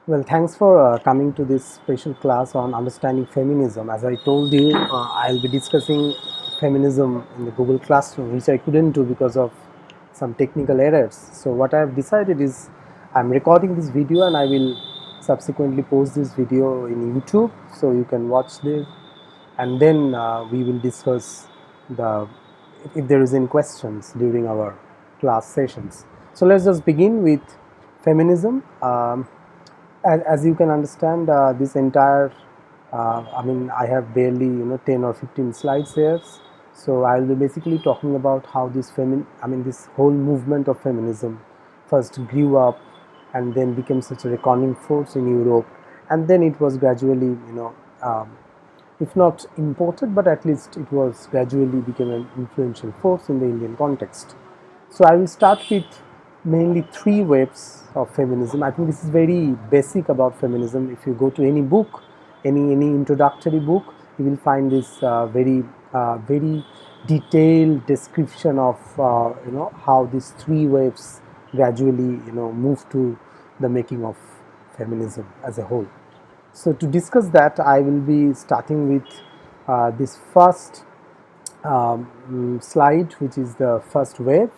Well, thanks for coming to this special class on understanding feminism. As I told you, I'll be discussing feminism in the Google Classroom, which I couldn't do because of some technical errors. So what I have decided is I'm recording this video and I will subsequently post this video in YouTube, so you can watch this, and then we will discuss the if there is any questions during our class sessions. So let's just begin with feminism. As you can understand, this entire I have barely 10 or 15 slides here, so I'll be basically talking about how this whole movement of feminism first grew up and then became such a reckoning force in Europe, and then it was gradually if not imported, but at least it was gradually became an influential force in the Indian context. So I will start with mainly three waves of feminism. I think this is very basic about feminism. If you go to any book, any introductory book, you will find this very detailed description of how these three waves gradually move to the making of feminism as a whole. So to discuss that, I will be starting with this first slide, which is the first wave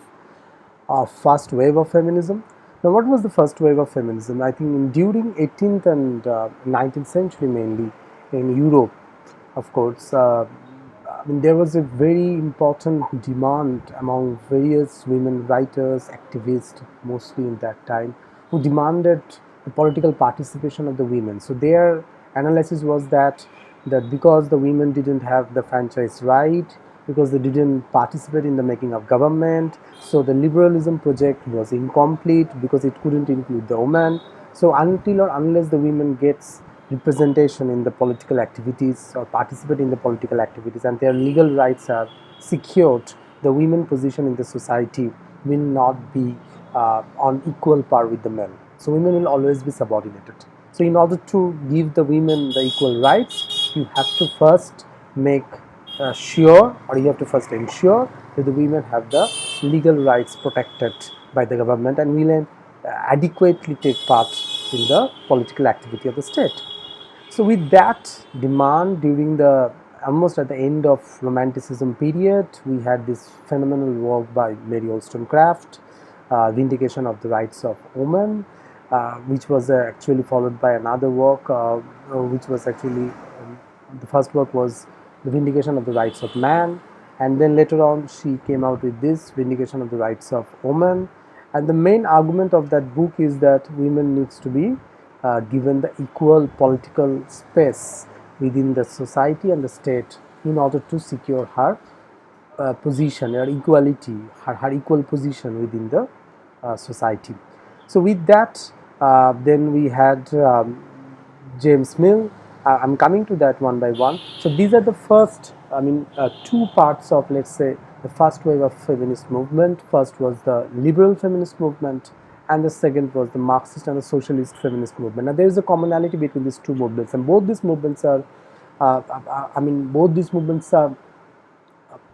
of feminism. Now, what was the first wave of feminism? I think during 18th and 19th century, mainly in Europe, of course. There was a very important demand among various women writers, activists, mostly in that time, who demanded the political participation of the women. So their analysis was that because the women didn't have the franchise right, because they didn't participate in the making of government, so the liberalism project was incomplete because it couldn't include the woman. So until or unless the women gets representation in the political activities or participate in the political activities and their legal rights are secured, the women position in the society will not be on equal par with the men. So women will always be subordinated. So in order to give the women the equal rights, you have to first make sure, or you have to first ensure that the women have the legal rights protected by the government and will adequately take part in the political activity of the state. So with that demand, during the almost at the end of Romanticism period, we had this phenomenal work by Mary Wollstonecraft, Vindication of the Rights of Women, which was actually followed by another work, which was actually the first work was The Vindication of the Rights of Man, and then later on she came out with this Vindication of the Rights of Woman. And the main argument of that book is that women needs to be given the equal political space within the society and the state in order to secure her position, her equality, her equal position within the society. So with that, then we had James Mill. I'm coming to that one by one. So these are the first, two parts of, let's say, the first wave of feminist movement. First was the liberal feminist movement, and the second was the Marxist and the socialist feminist movement. Now there is a commonality between these two movements, and both these movements are,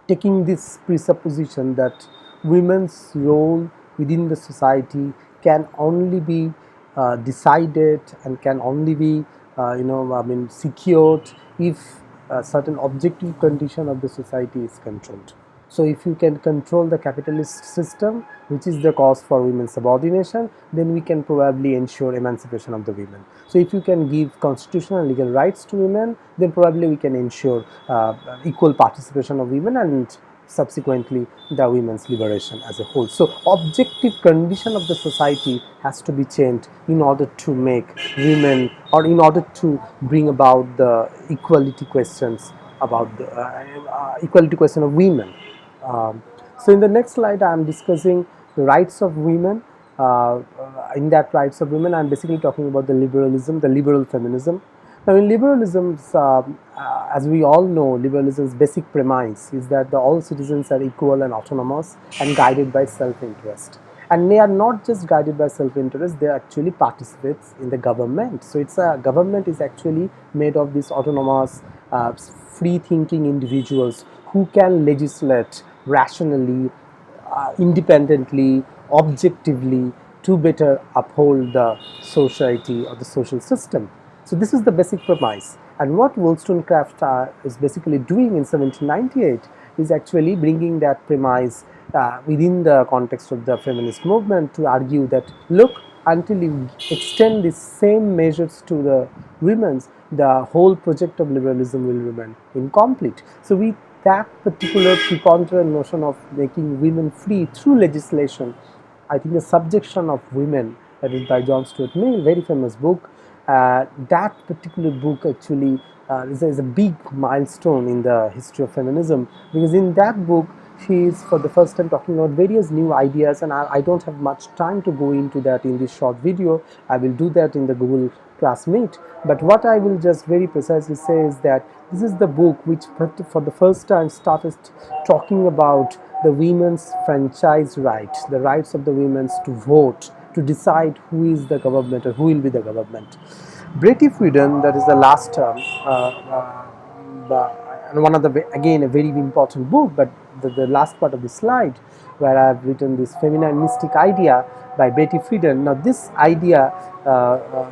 taking this presupposition that women's role within the society can only be decided and can only be secured if a certain objective condition of the society is controlled. So if you can control the capitalist system, which is the cause for women's subordination, then we can probably ensure emancipation of the women. So if you can give constitutional and legal rights to women, then probably we can ensure equal participation of women and subsequently the women's liberation as a whole. So objective condition of the society has to be changed in order to make women, or in order to bring about the equality questions about the equality question of women. So in the next slide, I am discussing the rights of women. In that rights of women, I am basically talking about the liberalism, the liberal feminism. Now in liberalism, as we all know, liberalism's basic premise is that all citizens are equal and autonomous and guided by self-interest. And they are not just guided by self-interest, they actually participate in the government. So it's a government is actually made of these autonomous, free-thinking individuals who can legislate rationally, independently, objectively, to better uphold the society or the social system. So this is the basic premise. And what Wollstonecraft is basically doing in 1798 is actually bringing that premise within the context of the feminist movement to argue that, look, until you extend the same measures to the women's, the whole project of liberalism will remain incomplete. So with that particular preponderant notion of making women free through legislation, I think the subjection of women, that is by John Stuart Mill, very famous book. That particular book actually is a big milestone in the history of feminism, because in that book she is for the first time talking about various new ideas, and I don't have much time to go into that in this short video. I will do that in the Google Class Meet. But what I will just very precisely say is that this is the book which for the first time started talking about the women's franchise right, the rights of the women to vote, to decide who is the government or who will be the government. Betty Friedan, that is the last term, and one of the, again, a very important book, but the last part of the slide where I have written this feminine mystic idea by Betty Friedan. Now this idea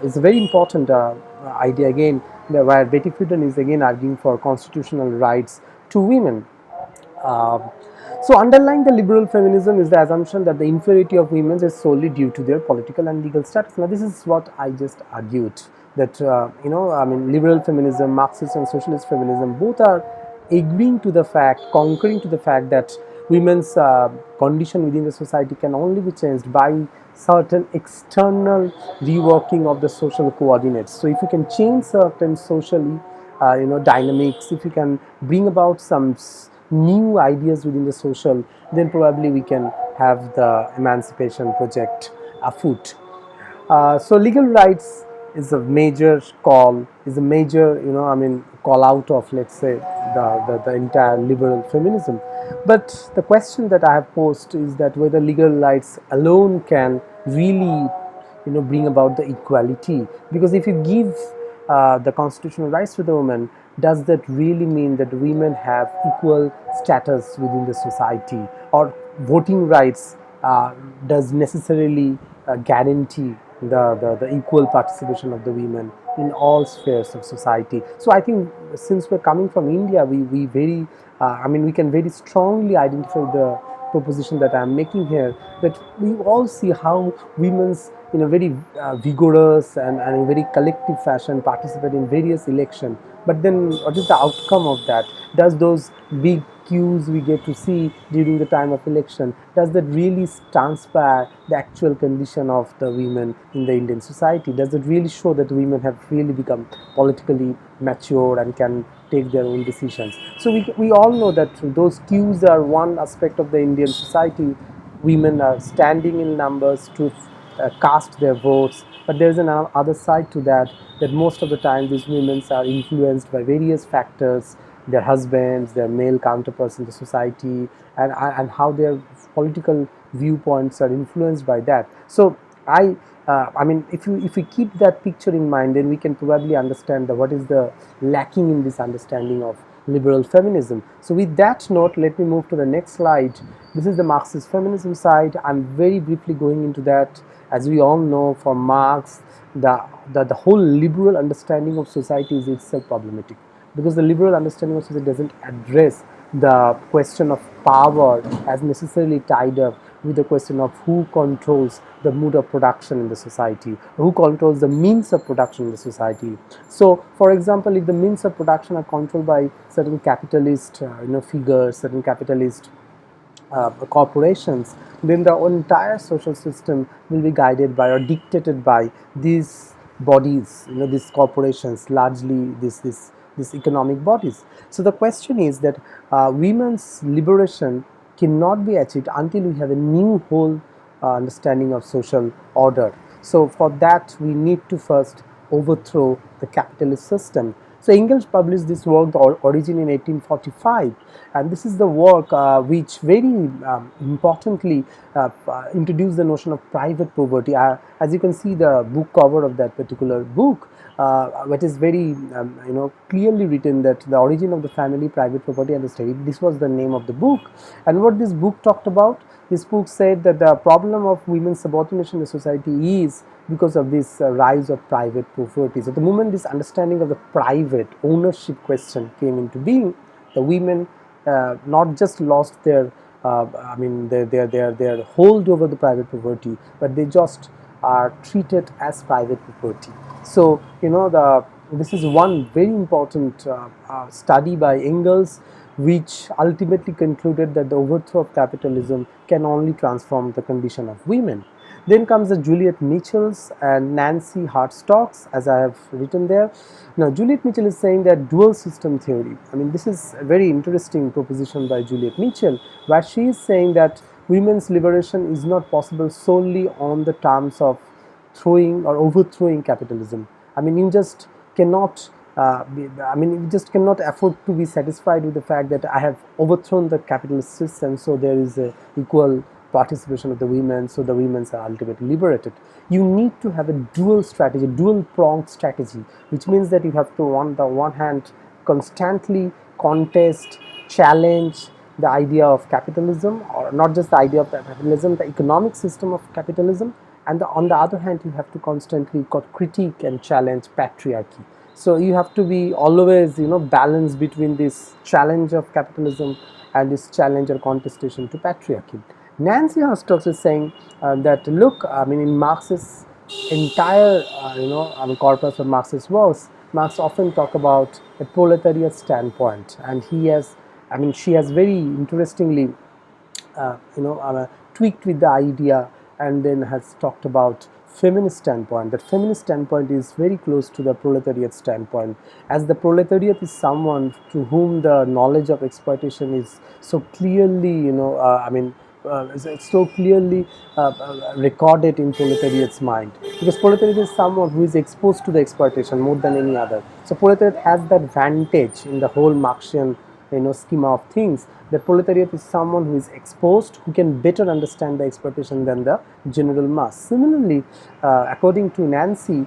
is a very important idea again, where Betty Friedan is again arguing for constitutional rights to women. So underlying the liberal feminism is the assumption that the inferiority of women is solely due to their political and legal status. Now this is what I just argued, that liberal feminism, Marxist and socialist feminism, both are agreeing to the fact, concurring to the fact that women's condition within the society can only be changed by certain external reworking of the social coordinates. So if you can change certain socially dynamics, if you can bring about some new ideas within the social, then probably we can have the emancipation project afoot. So legal rights is a major call, is a major, call out of, let's say, the entire liberal feminism. But the question that I have posed is that whether legal rights alone can really, bring about the equality. Because if you give the constitutional rights to the women, does that really mean that women have equal status within the society? Or voting rights does necessarily guarantee the equal participation of the women in all spheres of society? So I think since we're coming from India, we very, we can very strongly identify the proposition that I'm making here, that we all see how women's in a very vigorous and in very collective fashion participate in various elections. But then what is the outcome of that? Does those big queues we get to see during the time of election, does that really transpire the actual condition of the women in the Indian society? Does it really show that women have really become politically mature and can take their own decisions? So we all know that those queues are one aspect of the Indian society. Women are standing in numbers to cast their votes, but there is an other side to that, that most of the time these women are influenced by various factors, their husbands, their male counterparts in the society, and how their political viewpoints are influenced by that. So if we keep that picture in mind, then we can probably understand what is the lacking in this understanding of liberal feminism. So with that note, let me move to the next slide. This is the Marxist feminism side. I'm very briefly going into that. As we all know, for Marx, the whole liberal understanding of society is itself problematic, because the liberal understanding of society doesn't address the question of power as necessarily tied up with the question of who controls the mode of production in the society, who controls the means of production in the society. So, for example, if the means of production are controlled by certain capitalist figures, certain capitalist corporations, then the entire social system will be guided by or dictated by these bodies, these corporations, largely these economic bodies. So the question is that women's liberation cannot be achieved until we have a new whole understanding of social order. So for that we need to first overthrow the capitalist system. So Engels published this work, The Origin, in 1845, and this is the work which very importantly introduced the notion of private poverty. As you can see the book cover of that particular book, it is very clearly written that the origin of the family, private property, and the state. This was the name of the book, and what this book talked about. This book said that the problem of women's subordination in the society is because of this rise of private property. So the moment this understanding of the private ownership question came into being, the women not just lost their their hold over the private property, but they just are treated as private property. So this is one very important study by Engels, which ultimately concluded that the overthrow of capitalism can only transform the condition of women. Then comes the Juliet Mitchell's and Nancy Hartstock's, as I have written there. Now, Juliet Mitchell is saying that dual system theory. I mean, this is a very interesting proposition by Juliet Mitchell, where she is saying that women's liberation is not possible solely on the terms of throwing or overthrowing capitalism. I mean, you just cannot. You just cannot afford to be satisfied with the fact that I have overthrown the capitalist system, so there is a equal participation of the women, so the women are ultimately liberated. You need to have a dual strategy, dual pronged strategy, which means that you have to, on the one hand, constantly contest, challenge the idea of capitalism, or not just the idea of capitalism, the economic system of capitalism, and on the other hand, you have to constantly critique and challenge patriarchy. So you have to be always, balanced between this challenge of capitalism and this challenge or contestation to patriarchy. Nancy Hartstock is saying that look, in Marx's entire, corpus of Marxist works, Marx often talk about a proletariat standpoint, and she has very interestingly tweaked with the idea, and then has talked about feminist standpoint. That feminist standpoint is very close to the proletariat standpoint, as the proletariat is someone to whom the knowledge of exploitation is so clearly it's so clearly recorded in proletariat's mind, because proletariat is someone who is exposed to the exploitation more than any other. So proletariat has that vantage in the whole Marxian schema of things, the proletariat is someone who is exposed, who can better understand the exploitation than the general mass. Similarly, according to Nancy,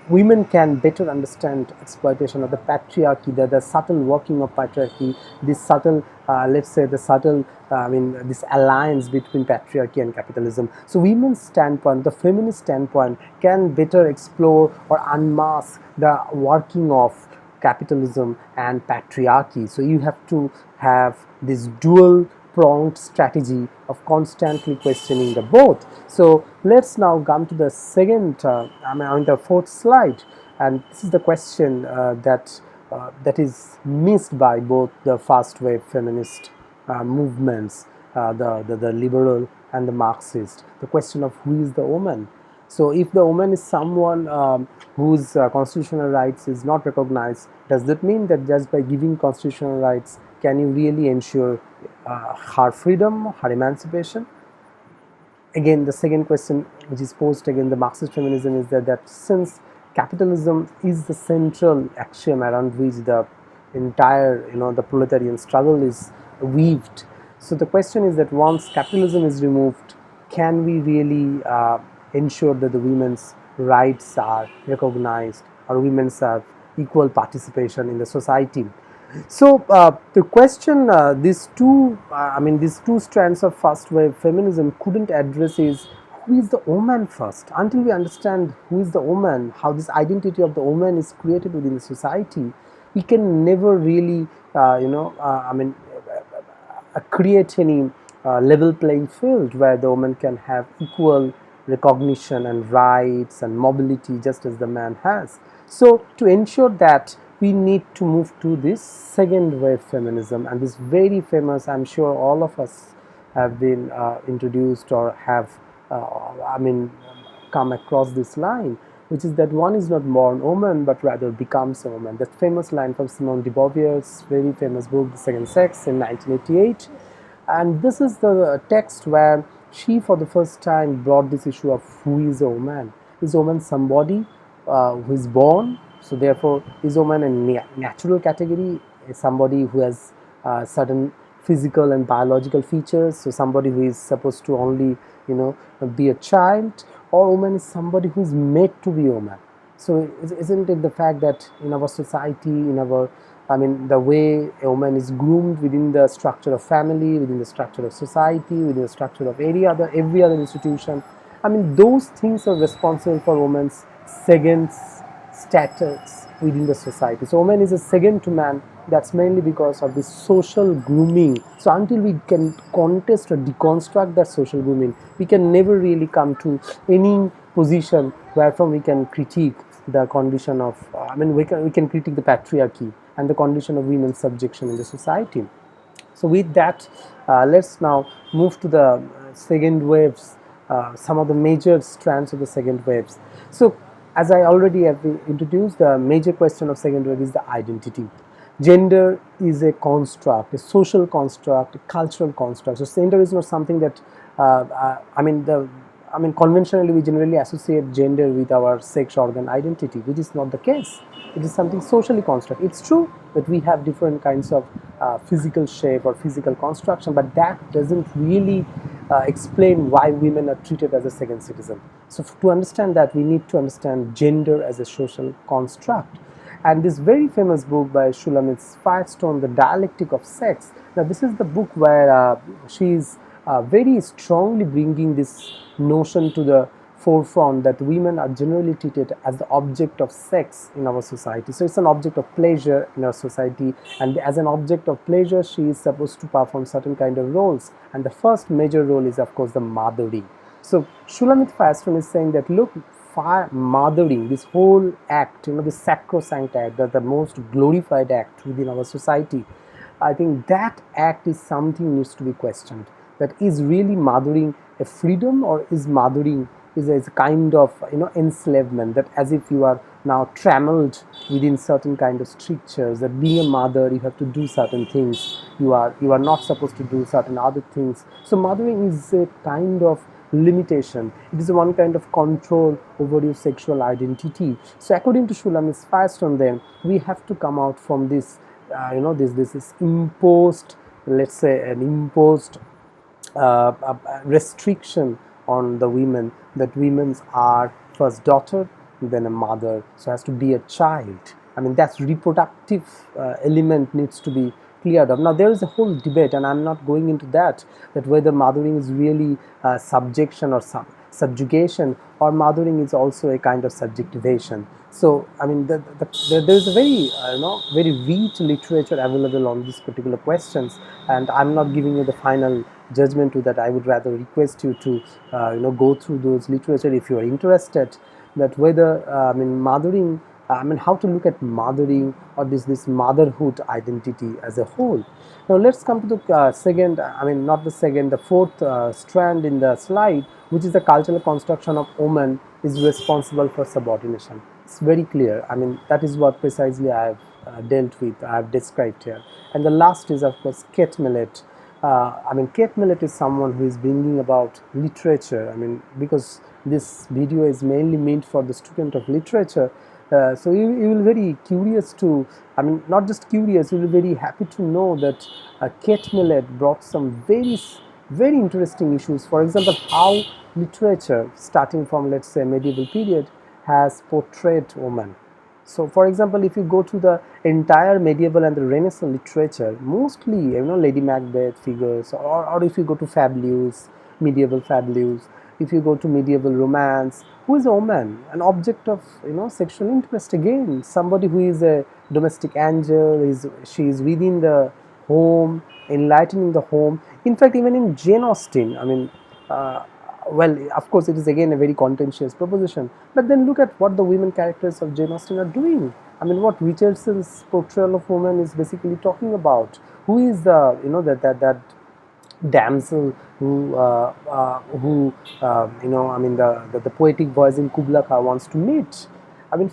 women can better understand exploitation of the patriarchy, the subtle working of patriarchy, this subtle, let's say the subtle, this alliance between patriarchy and capitalism. So women's standpoint, the feminist standpoint, can better explore or unmask the working of capitalism and patriarchy. So you have to have this dual pronged strategy of constantly questioning the both. So let's now come to the second, on the fourth slide, and this is the question that is missed by both the first wave feminist movements, the liberal and the Marxist. The question of who is the woman. So if the woman is someone whose constitutional rights is not recognized, does that mean that just by giving constitutional rights can you really ensure her freedom, her emancipation? Again, the second question which is posed again the Marxist feminism is that since capitalism is the central axiom around which the entire the proletarian struggle is weaved, so the question is that once capitalism is removed, can we really ensure that the women's rights are recognized or women's have equal participation in the society? So the question these two strands of first wave feminism couldn't address is who is the woman first. Until we understand who is the woman, how this identity of the woman is created within the society, we can never really create any level playing field where the woman can have equal recognition and rights and mobility just as the man has. So to ensure that, we need to move to this second wave feminism, and this very famous, I'm sure all of us have been introduced or have come across this line, which is that one is not born woman but rather becomes a woman. That famous line from Simone de Beauvoir's very famous book The Second Sex in 1988, and this is the text where she for the first time brought this issue of who is a woman. Is a woman somebody who is born, So therefore, is woman a natural category? Is somebody who has certain physical and biological features? So somebody who is supposed to only, you know, be a child, or woman is somebody who is made to be a woman? So isn't it the fact that in our society, in our, I mean, the way a woman is groomed within the structure of family, within the structure of society, within the structure of every other institution, I mean, those things are responsible for women's second status within the society. So woman is a second to man. That's mainly because of this social grooming. So until we can contest or deconstruct that social grooming, we can never really come to any position wherefrom we can critique the condition of, I mean, we can critique the patriarchy and the condition of women's subjection in the society. So with that, let's now move to the second waves, some of the major strands of the second waves. So as I already have introduced, the major question of second wave is the identity. Gender is a construct, a social construct, a cultural construct. So gender is not something that, I mean, conventionally we generally associate gender with our sex organ identity, which is not the case. It is something socially construct. It's true that we have different kinds of physical shape or physical construction, but that doesn't really explain why women are treated as a second citizen. So to understand that, we need to understand gender as a social construct. And this very famous book by Shulamit Firestone, The Dialectic of Sex. Now, this is the book where she is very strongly bringing this notion to the forefront that women are generally treated as the object of sex in our society. So it's an object of pleasure in our society, and as an object of pleasure, she is supposed to perform certain kind of roles. And the first major role is, of course, the mothering. So Shulamit Firestone is saying that, look, mothering, this whole act, the sacrosanct act, the most glorified act within our society, I think that act is something needs to be questioned. That is really mothering a freedom, or is mothering is a kind of enslavement, that as if you are now trammeled within certain kind of strictures, that being a mother you have to do certain things, you are not supposed to do certain other things. So mothering is a kind of limitation. It is one kind of control over your sexual identity. So according to Shulamit Firestone, then we have to come out from this, this is imposed, let's say an imposed restriction on the women, that women are first daughter, then a mother, so has to be a child. I mean, that's reproductive element needs to be cleared up. Now there is a whole debate, and I'm not going into that whether mothering is really subjection or subjugation, or mothering is also a kind of subjectivation. So I mean, there is a very very rich literature available on these particular questions, and I'm not giving you the final judgment to that. I would rather request you to go through those literature if you are interested, that whether I mean mothering, I mean how to look at mothering, or this motherhood identity as a whole. Now let's come to the second, I mean not the second, the fourth strand in the slide, which is the cultural construction of woman is responsible for subordination. It's very clear. I mean, that is what precisely I have dealt with, I have described here. And the last is, of course, Kate Millett. I mean, Kate Millett is someone who is bringing about literature. I mean, because this video is mainly meant for the student of literature, so you will be very curious to, I mean, not just curious, you will be very happy to know that Kate Millett brought some very interesting issues. For example, how literature, starting from, let's say, medieval period, has portrayed women. So, for example, if you go to the entire medieval and the Renaissance literature, mostly Lady Macbeth figures, or if you go to fabliaux, medieval fabliaux, if you go to medieval romance, who is a woman, an object of sexual interest again, somebody who is a domestic angel, she is within the home, enlightening the home. In fact, even in Jane Austen, I mean. Well, of course, it is again a very contentious proposition. But then look at what the women characters of Jane Austen are doing. I mean, what Richardson's portrayal of women is basically talking about. Who is the that damsel who I mean the poetic voice in Kubla Khan wants to meet. I mean,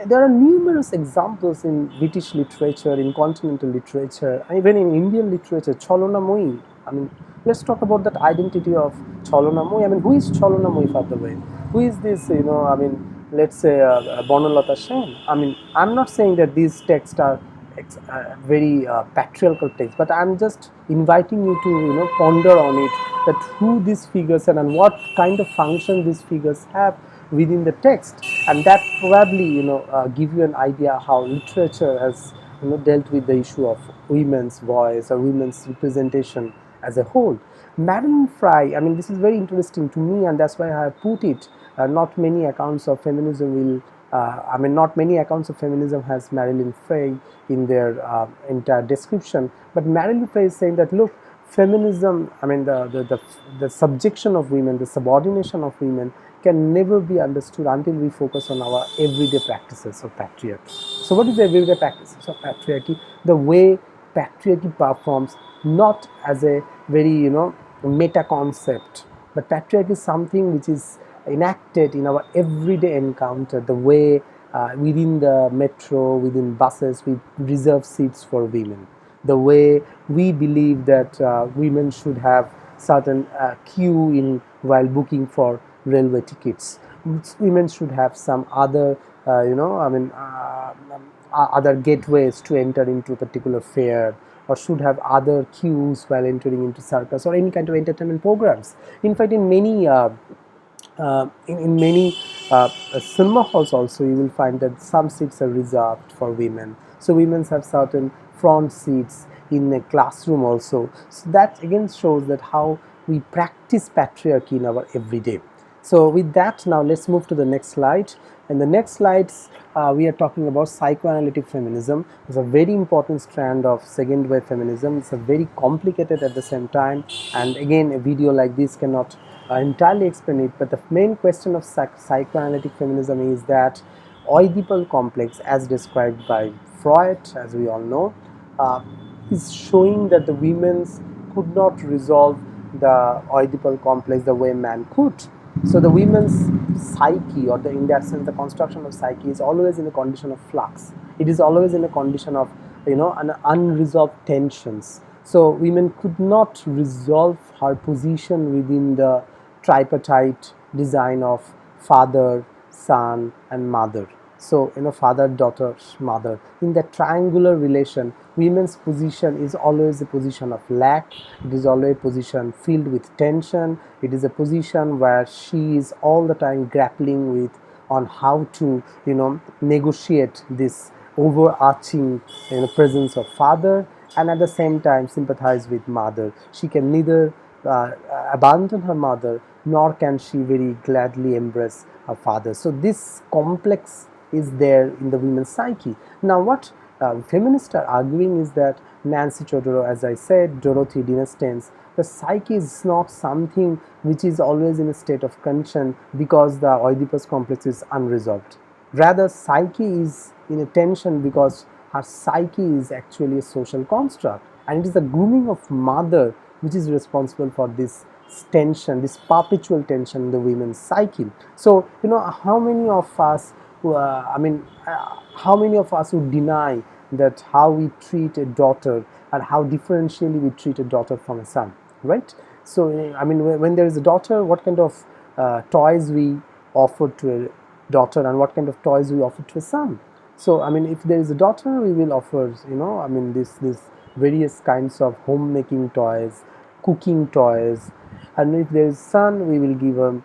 there are numerous examples in British literature, in continental literature, and even in Indian literature. Cholona Moi. I mean, let's talk about that identity of Cholona Moi. I mean, who is Cholona Moi, by the way? Who is this? I mean, let's say Bonalata Sen. I mean, I'm not saying that these texts are very patriarchal texts, but I'm just inviting you to ponder on it, that who these figures are and what kind of function these figures have within the text, and that probably give you an idea how literature has dealt with the issue of women's voice or women's representation as a whole. Madeline Fry, I mean, this is very interesting to me, and that's why I have put it. Not many accounts of feminism will, I mean, not many accounts of feminism has Madeline Fry in their entire description. But Madeline Fry is saying that, look, feminism, I mean, the subjection of women, the subordination of women can never be understood until we focus on our everyday practices of patriarchy. So, what is the everyday practices of patriarchy? The way patriarchy performs, not as a very meta concept, but patriarchy is something which is enacted in our everyday encounter. The way within the metro, within buses, we reserve seats for women. The way we believe that women should have certain queue in while booking for railway tickets. Women should have some other, other gateways to enter into a particular fair, or should have other queues while entering into circus or any kind of entertainment programs. In fact, in many in many cinema halls also, you will find that some seats are reserved for women. So women have certain front seats in a classroom also. So that again shows that how we practice patriarchy in our everyday. So with that, now let's move to the next slide. In the next slides, we are talking about psychoanalytic feminism. It's a very important strand of second wave feminism. It's a very complicated at the same time, and again, a video like this cannot entirely explain it. But the main question of psychoanalytic feminism is that Oedipal complex, as described by Freud, as we all know, uh, is showing that the women's could not resolve the Oedipal complex the way man could. So the women's psyche, or in that sense, the construction of psyche is always in a condition of flux. It is always in a condition of an unresolved tensions. So women could not resolve her position within the tripartite design of father, son, and mother. So, father, daughter, mother. In that triangular relation, women's position is always a position of lack. It is always a position filled with tension. It is a position where she is all the time grappling with on how to, negotiate this overarching presence of father, and at the same time sympathize with mother. She can neither abandon her mother, nor can she very gladly embrace her father. So this complex is there in the women's psyche. Now what feminists are arguing is that Nancy Chodorow, as I said, Dorothy Dinestens, the psyche is not something which is always in a state of condition because the Oedipus complex is unresolved. Rather, psyche is in a tension because her psyche is actually a social construct, and it is the grooming of mother which is responsible for this tension, this perpetual tension in the women's psyche. So, how many of us, how many of us would deny that how we treat a daughter and how differentially we treat a daughter from a son, right? So, I mean, when there is a daughter, what kind of toys we offer to a daughter and what kind of toys we offer to a son. So, I mean, if there is a daughter, we will offer, this various kinds of homemaking toys, cooking toys, and if there is son, we will give them,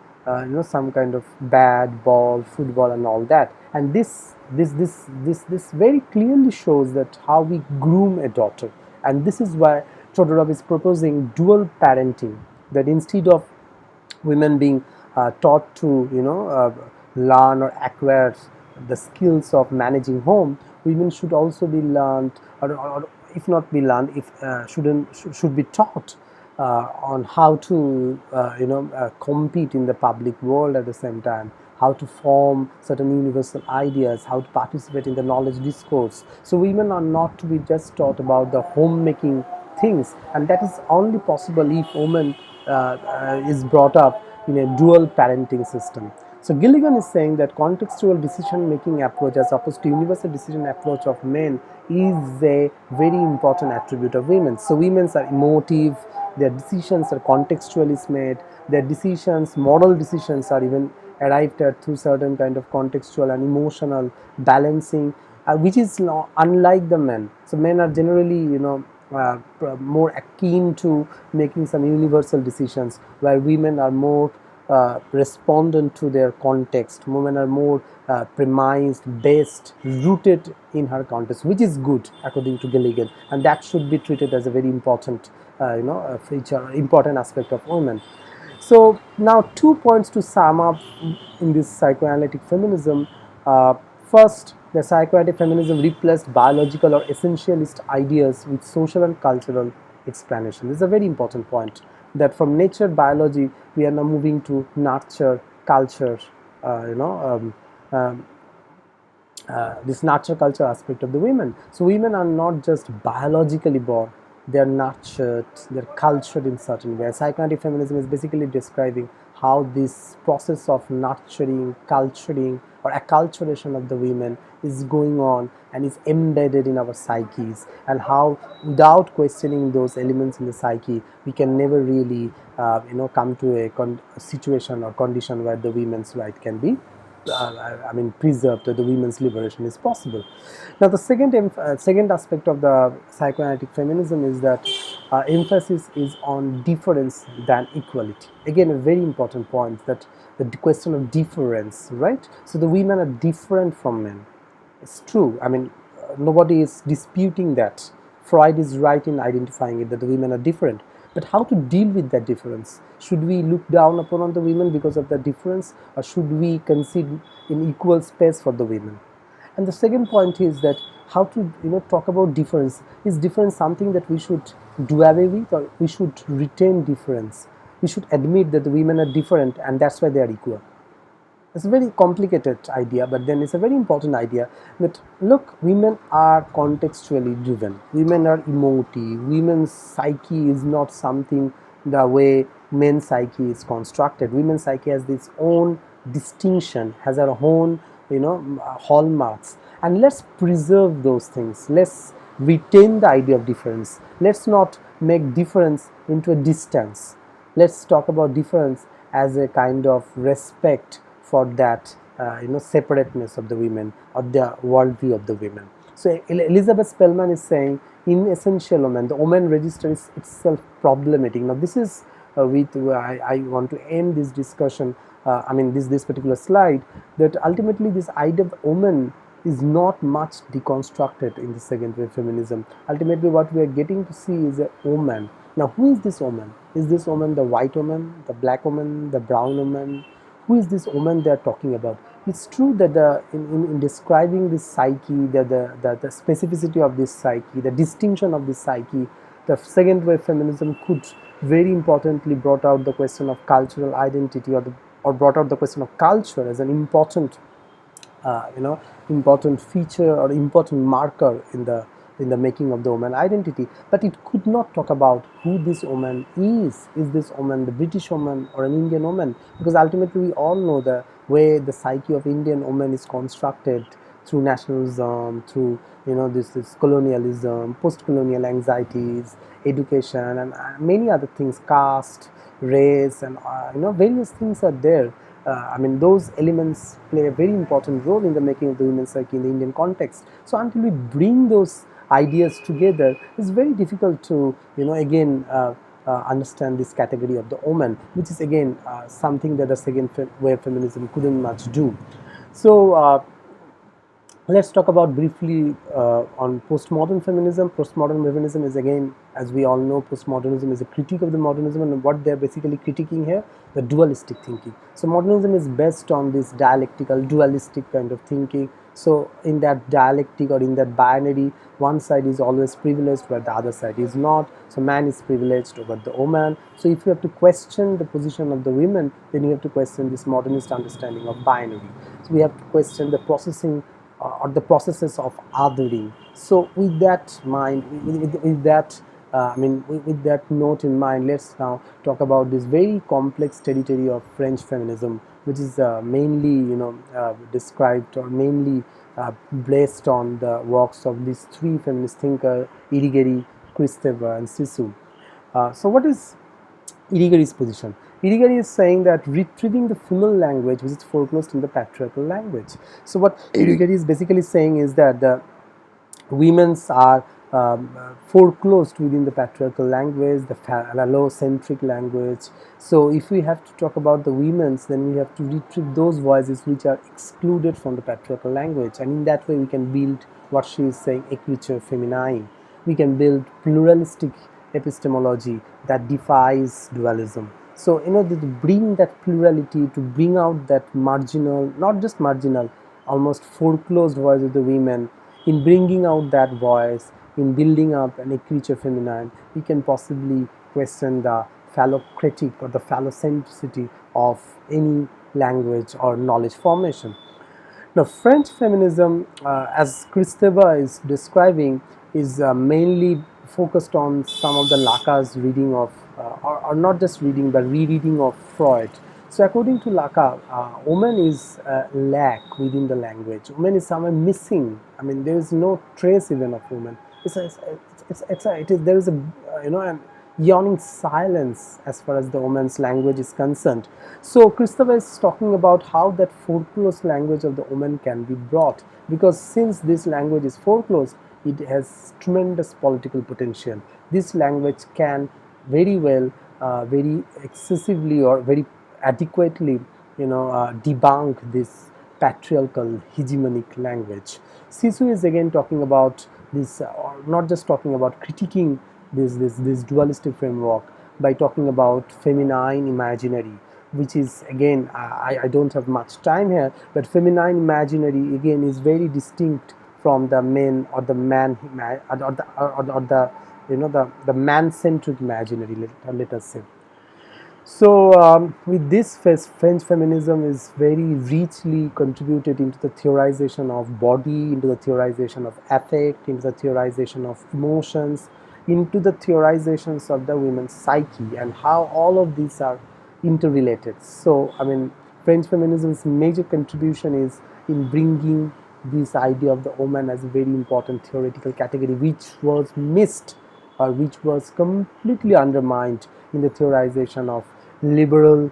some kind of bat, ball, football, and all that. And this very clearly shows that how we groom a daughter, and this is why Chodorow is proposing dual parenting, that instead of women being taught to learn or acquire the skills of managing home, women should also be learned, or if not be learned, if should be taught on how to compete in the public world, at the same time how to form certain universal ideas, how to participate in the knowledge discourse. So women are not to be just taught about the homemaking things, and that is only possible if woman is brought up in a dual parenting system. So Gilligan is saying that contextual decision-making approach, as opposed to universal decision approach of men, is a very important attribute of women. So women are emotive, their decisions are contextually made, their decisions, moral decisions are even arrived at through certain kind of contextual and emotional balancing, which is unlike the men. So men are generally, more akin to making some universal decisions, while women are more respondent to their context. Women are more premised, based, rooted in her context, which is good according to Gilligan, and that should be treated as a very important, feature, important aspect of women. So now 2 points to sum up in this psychoanalytic feminism. Uh, First, the psychoanalytic feminism replaced biological or essentialist ideas with social and cultural explanation. This is a very important point, that from nature biology we are now moving to nurture culture, uh, you know um, um, this nurture culture aspect of the women. So women are not just biologically born; they are nurtured, they are cultured in certain ways. Psychoanalytic feminism is basically describing how this process of nurturing, culturing, or acculturation of the women is going on and is embedded in our psyches, and how without questioning those elements in the psyche, we can never really, come to a situation or condition where the women's right can be, preserved, that the women's liberation is possible. Now, the second aspect of the psychoanalytic feminism is that emphasis is on difference than equality. Again, a very important point, that the question of difference, right? So the women are different from men. It's true. Nobody is disputing that. Freud is right in identifying it, that the women are different. But how to deal with that difference? Should we look down upon the women because of that difference, or should we concede in equal space for the women? And the second point is that how to, talk about difference. Is difference something that we should do away with, or we should retain difference? We should admit that the women are different and that's why they are equal. It's a very complicated idea, but then it's a very important idea, that look, women are contextually driven, women are emotive, women's psyche is not something the way men's psyche is constructed. Women's psyche has its own distinction, has her own, hallmarks, and let's preserve those things. Let's retain the idea of difference. Let's not make difference into a distance. Let's talk about difference as a kind of respect for that, separateness of the women, or the worldview of the women. So Elizabeth Spellman is saying, in Essential Woman, the woman register is itself problematic. Now this is with I want to end this discussion, this particular slide, that ultimately this idea of woman is not much deconstructed in the second wave feminism. Ultimately what we are getting to see is a woman. Now who is this woman? Is this woman the white woman, the black woman, the brown woman? Who is this woman they are talking about? It's true that in describing this psyche, the specificity of this psyche, the distinction of this psyche, the second wave feminism could very importantly brought out the question of cultural identity, or brought out the question of culture as an important, uh, you know important feature or important marker in the making of the woman identity. But it could not talk about who this woman is. Is this woman the British woman or an Indian woman? Because ultimately we all know the way the psyche of Indian woman is constructed through nationalism, through, this colonialism, post-colonial anxieties, education, and many other things, caste, race, and various things are there. Those elements play a very important role in the making of the women's psyche in the Indian context. So until we bring those ideas together, it's very difficult to, understand this category of the woman, which is again something that the second wave feminism couldn't much do. So let's talk about briefly on postmodern feminism. Postmodern feminism is, again, as we all know, postmodernism is a critique of the modernism, and what they're basically critiquing here, the dualistic thinking. So modernism is based on this dialectical, dualistic kind of thinking. So in that dialectic, or in that binary, one side is always privileged where the other side is not. So man is privileged over the woman. So if you have to question the position of the women, then you have to question this modernist understanding of binary. So we have to question the processing or the processes of othering. So with that mind, with that, with that note in mind, let's now talk about this very complex territory of French feminism, which is mainly, described, or mainly based on the works of these three feminist thinkers, Irigaray, Kristeva, and Sissu. So what is Irigaray's position? Irigaray is saying that retrieving the female language which is foreclosed in the patriarchal language. So what Irigaray is basically saying is that the women's are foreclosed within the patriarchal language, the phallocentric language. So if we have to talk about the women's, then we have to retrieve those voices which are excluded from the patriarchal language, and in that way we can build what she is saying, écriture féminine. We can build pluralistic epistemology that defies dualism. So in order to bring that plurality, to bring out that marginal, not just marginal, almost foreclosed voice of the women, in bringing out that voice, in building up an écriture féminine, we can possibly question the phallocratic or the phallocentricity of any language or knowledge formation. Now, French feminism, as Kristeva is describing, is mainly focused on some of the Lacan's reading of, or not just reading, but rereading of Freud. So, according to Lacan, woman is lack within the language. Woman is somewhere missing. I mean, there is no trace even of woman. There is a an yawning silence as far as the woman's language is concerned. So Christopher is talking about how that foreclosed language of the woman can be brought, because since this language is foreclosed, it has tremendous political potential. This language can very well, very excessively or very adequately, debunk this patriarchal hegemonic language. Sisu is again talking about this, or not just talking about critiquing this dualistic framework by talking about feminine imaginary, which is again, I don't have much time here, but feminine imaginary again is very distinct from the men or the man or the the man-centric imaginary, let us say. So, with this, French feminism is very richly contributed into the theorization of body, into the theorization of affect, into the theorization of emotions, into the theorizations of the women's psyche, and how all of these are interrelated. So, I mean, French feminism's major contribution is in bringing this idea of the woman as a very important theoretical category, which was missed or which was completely undermined in the theorization of liberal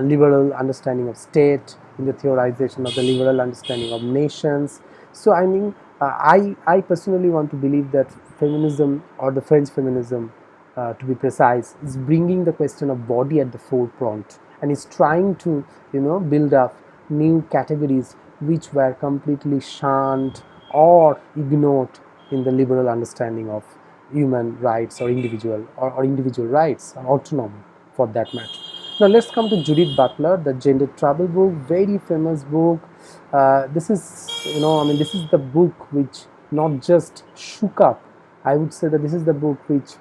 liberal understanding of state, in the theorization of the liberal understanding of nations. So I mean, I personally want to believe that feminism, or the French feminism, to be precise, is bringing the question of body at the forefront, and is trying to build up new categories which were completely shunned or ignored in the liberal understanding of human rights, or individual rights, or autonomy for that matter. Now let's come to Judith Butler, the Gender Trouble book, very famous book. This is, this is the book which not just shook up. I would say that this is the book which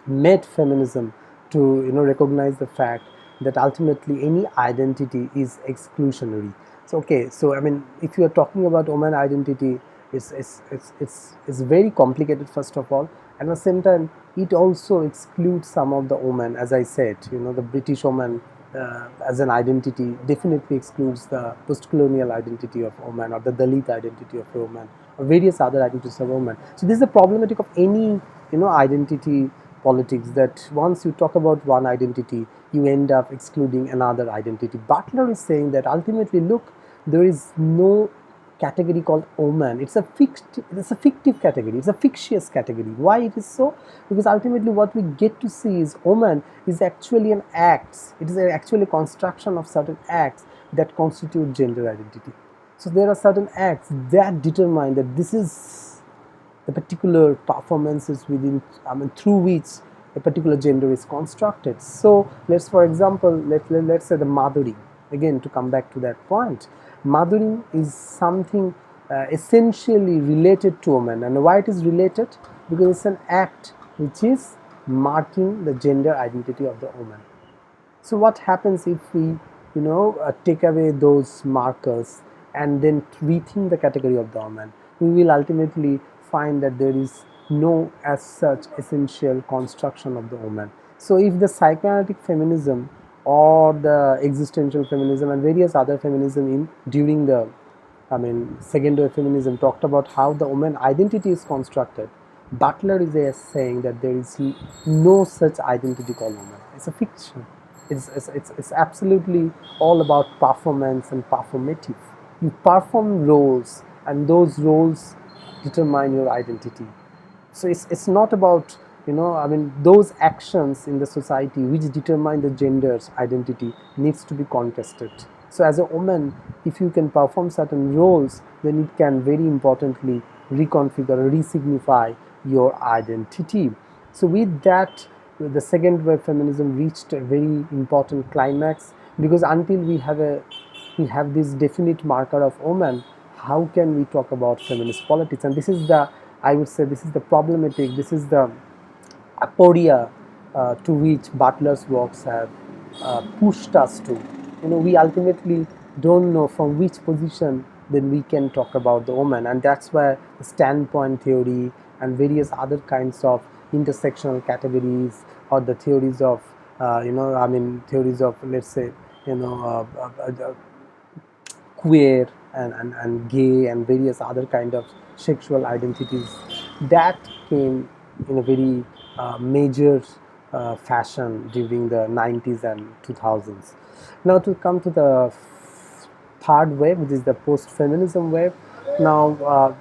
made feminism to recognize the fact that ultimately any identity is exclusionary. So okay, so I mean, if you are talking about woman identity, it's very complicated first of all, and at the same time it also excludes some of the women. As I said, the British woman as an identity definitely excludes the post-colonial identity of woman, or the Dalit identity of woman, or various other identities of women. So this is the problematic of any identity politics, that once you talk about one identity, you end up excluding another identity. Butler is saying that ultimately, look, there is no category called woman. It's a fictive category. It's a fictitious category. Why it is so? Because ultimately what we get to see is woman is actually an act. It is actually a construction of certain acts that constitute gender identity. So there are certain acts that determine that this is the particular performances within, through which a particular gender is constructed. So for example, let's say the mothering. Again, to come back to that point, mothering is something essentially related to women. And why it is related? Because it's an act which is marking the gender identity of the woman. So what happens if we take away those markers and then rethink the category of the woman? We will ultimately find that there is no as such essential construction of the woman. So if the psychoanalytic feminism, or the existential feminism, and various other feminism during the second wave feminism talked about how the woman identity is constructed, Butler is saying that there is no such identity called woman. It's a fiction. It's absolutely all about performance and performative. You perform roles, and those roles determine your identity. So it's not about, I mean, those actions in the society which determine the gender's identity needs to be contested. So as a woman, if you can perform certain roles, then it can very importantly reconfigure, resignify your identity. So with that, the second wave feminism reached a very important climax, because until we have this definite marker of woman, how can we talk about feminist politics? And this is the, I would say, this is the problematic, this is the aporia to which Butler's works have pushed us to. We ultimately don't know from which position then we can talk about the woman, and that's where the standpoint theory and various other kinds of intersectional categories, or the theories of, I mean, theories of, let's say, you know, queer and gay and various other kind of sexual identities, that came in a very major fashion during the 90s and 2000s. Now to come to the third wave, which is the post-feminism wave. Now,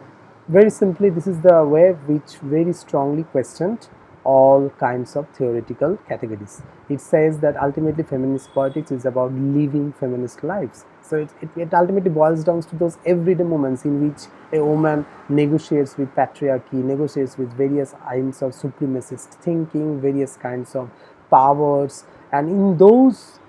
very simply, this is the wave which very strongly questioned all kinds of theoretical categories. It says that ultimately feminist politics is about living feminist lives. So it ultimately boils down to those everyday moments in which a woman negotiates with patriarchy, negotiates with various kinds of supremacist thinking, various kinds of powers, and in those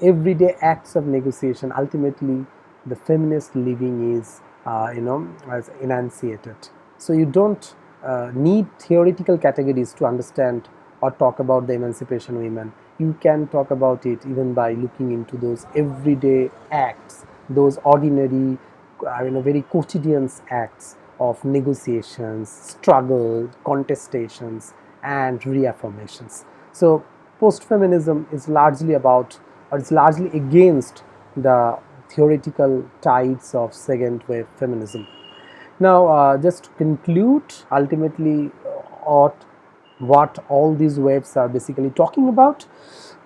everyday acts of negotiation, ultimately the feminist living is, as enunciated. So you don't need theoretical categories to understand or talk about the emancipation of women. You can talk about it even by looking into those everyday acts, those ordinary, very quotidian acts of negotiations, struggle, contestations, and reaffirmations. So post-feminism is largely about, or it's largely against the theoretical tides of second wave feminism. Now, just to conclude, ultimately, what all these waves are basically talking about.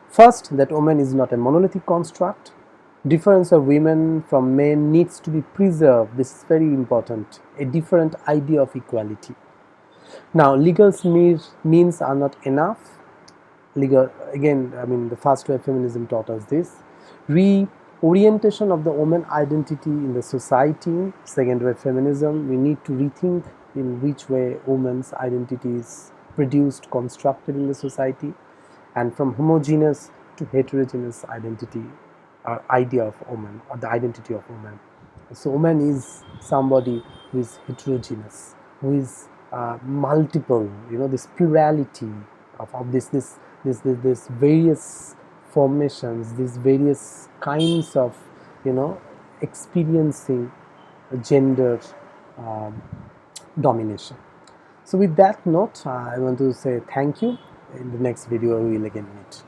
First, that woman is not a monolithic construct. Difference of women from men needs to be preserved. This is very important. A different idea of equality. Now, legal means are not enough. Legal, again, I mean, the first wave feminism taught us this. Reorientation of the woman identity in the society. Second wave feminism, we need to rethink in which way woman's identity is produced, constructed in the society, and from homogeneous to heterogeneous identity, or idea of woman, or the identity of woman. So woman is somebody who is heterogeneous, who is multiple, this plurality of this various formations, these various kinds of, experiencing gender um, domination. So with that note, I want to say thank you. In the next video we will again meet.